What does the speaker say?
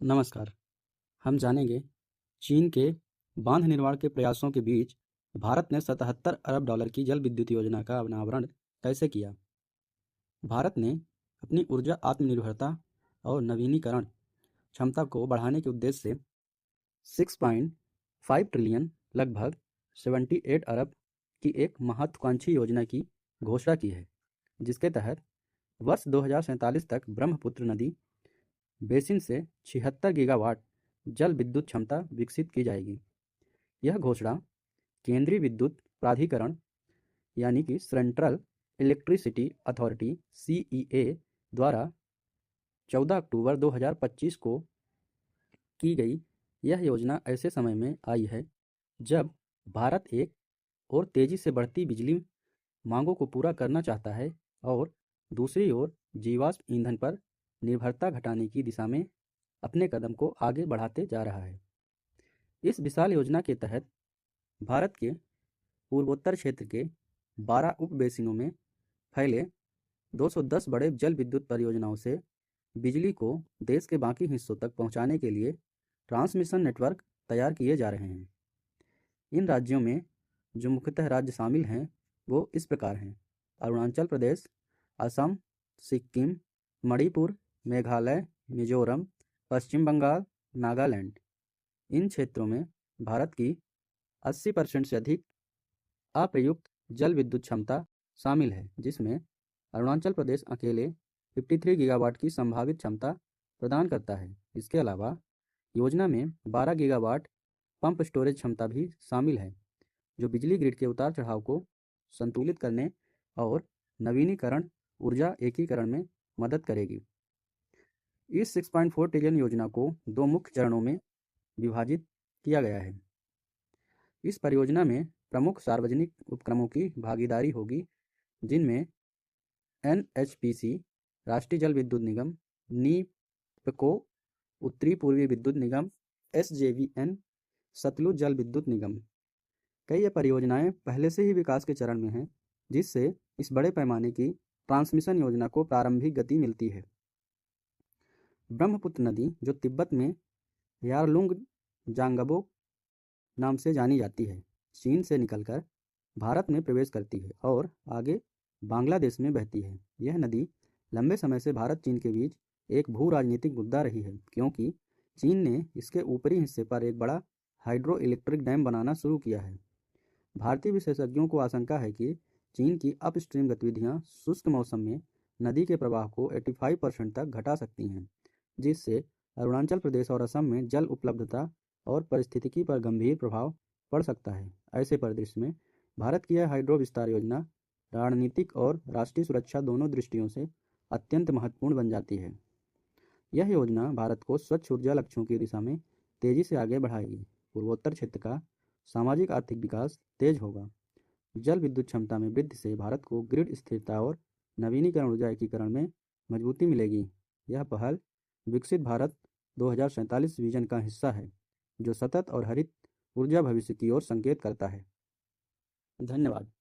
नमस्कार। हम जानेंगे चीन के बांध निर्माण के प्रयासों के बीच भारत ने 77 अरब डॉलर की जल विद्युत योजना का अनावरण कैसे किया। भारत ने अपनी ऊर्जा आत्मनिर्भरता और नवीनीकरण क्षमता को बढ़ाने के उद्देश्य से 6.5 ट्रिलियन लगभग 78 अरब की एक महत्वाकांक्षी योजना की घोषणा की है, जिसके तहत वर्ष 2047 तक ब्रह्मपुत्र नदी बेसिन से 76 गीगावाट जल विद्युत क्षमता विकसित की जाएगी। यह घोषणा केंद्रीय विद्युत प्राधिकरण यानी कि सेंट्रल इलेक्ट्रिसिटी अथॉरिटी (सीईए) द्वारा 14 अक्टूबर 2025 को की गई। यह योजना ऐसे समय में आई है जब भारत एक और तेजी से बढ़ती बिजली मांगों को पूरा करना चाहता है और दूसरी ओर जीवाश्म ईंधन पर निर्भरता घटाने की दिशा में अपने कदम को आगे बढ़ाते जा रहा है। इस विशाल योजना के तहत भारत के पूर्वोत्तर क्षेत्र के 12 उपबेसिनों में फैले 210 बड़े जल विद्युत परियोजनाओं से बिजली को देश के बाकी हिस्सों तक पहुंचाने के लिए ट्रांसमिशन नेटवर्क तैयार किए जा रहे हैं। इन राज्यों में जो मुख्यतः राज्य शामिल हैं वो इस प्रकार हैं: अरुणाचल प्रदेश, असम, सिक्किम, मणिपुर, मेघालय, मिजोरम, पश्चिम बंगाल, नागालैंड। इन क्षेत्रों में भारत की 80% से अधिक अप्रयुक्त जल विद्युत क्षमता शामिल है, जिसमें अरुणाचल प्रदेश अकेले 53 गीगावाट की संभावित क्षमता प्रदान करता है। इसके अलावा योजना में 12 गीगावाट पंप स्टोरेज क्षमता भी शामिल है, जो बिजली ग्रिड के उतार चढ़ाव को संतुलित करने और नवीनीकरण ऊर्जा एकीकरण में मदद करेगी। इस 6.4 ट्रिलियन योजना को दो मुख्य चरणों में विभाजित किया गया है। इस परियोजना में प्रमुख सार्वजनिक उपक्रमों की भागीदारी होगी, जिनमें एनएचपीसी, राष्ट्रीय जल विद्युत निगम, नीपको, उत्तरी पूर्वी विद्युत निगम, एसजेवीएन, सतलुज जल विद्युत निगम। कई ये परियोजनाएं पहले से ही विकास के चरण में हैं, जिससे इस बड़े पैमाने की ट्रांसमिशन योजना को प्रारंभिक गति मिलती है। ब्रह्मपुत्र नदी, जो तिब्बत में यारलुंग जांगबो नाम से जानी जाती है, चीन से निकलकर भारत में प्रवेश करती है और आगे बांग्लादेश में बहती है। यह नदी लंबे समय से भारत चीन के बीच एक भू राजनीतिक मुद्दा रही है, क्योंकि चीन ने इसके ऊपरी हिस्से पर एक बड़ा हाइड्रो इलेक्ट्रिक डैम बनाना शुरू किया है। भारतीय विशेषज्ञों को आशंका है कि चीन की अपस्ट्रीम गतिविधियां शुष्क मौसम में नदी के प्रवाह को 85% तक घटा सकती हैं, जिससे अरुणाचल प्रदेश और असम में जल उपलब्धता और पारिस्थितिकी पर गंभीर प्रभाव पड़ सकता है। ऐसे परिदृश्य में भारत की यह हाइड्रो विस्तार योजना रणनीतिक और राष्ट्रीय सुरक्षा दोनों दृष्टियों से अत्यंत महत्वपूर्ण बन जाती है। यह योजना भारत को स्वच्छ ऊर्जा लक्ष्यों की दिशा में तेजी से आगे बढ़ाएगी। पूर्वोत्तर क्षेत्र का सामाजिक आर्थिक विकास तेज होगा। जल विद्युत क्षमता में वृद्धि से भारत को ग्रिड स्थिरता और नवीनीकरण ऊर्जा एकीकरण में मजबूती मिलेगी। यह पहल विकसित भारत 2047 विजन का हिस्सा है, जो सतत और हरित ऊर्जा भविष्य की ओर संकेत करता है। धन्यवाद।